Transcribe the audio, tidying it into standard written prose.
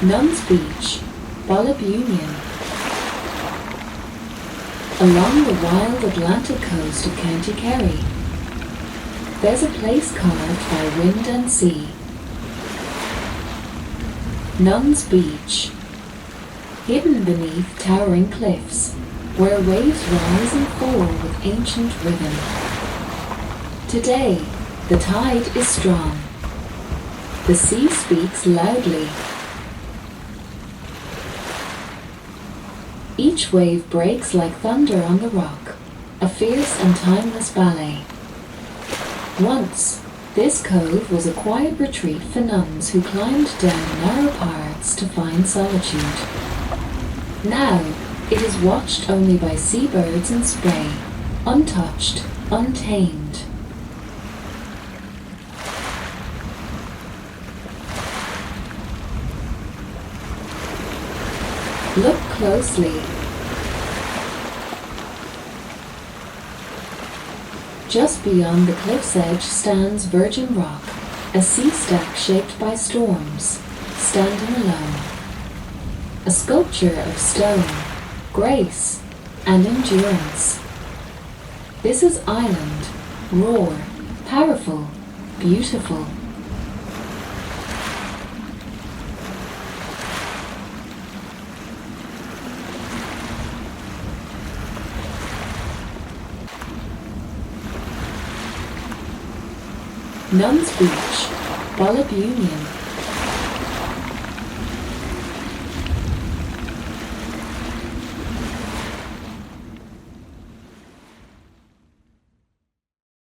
Nuns Beach, Ballybunion. Along the wild Atlantic coast of County Kerry, there's a place carved by wind and sea. Nuns Beach, hidden beneath towering cliffs, where waves rise and fall with ancient rhythm. Today, the tide is strong. The sea speaks loudly. Each wave breaks like thunder on the rock, a fierce and timeless ballet. Once, this cove was a quiet retreat for nuns who climbed down narrow paths to find solitude. Now, it is watched only by seabirds and spray, untouched, untamed. Look closely. Just beyond the cliff's edge stands virgin rock, a sea stack shaped by storms, standing alone. A sculpture of stone, grace, and endurance. This is island, raw, powerful, beautiful. Nuns Beach, Ballybunion.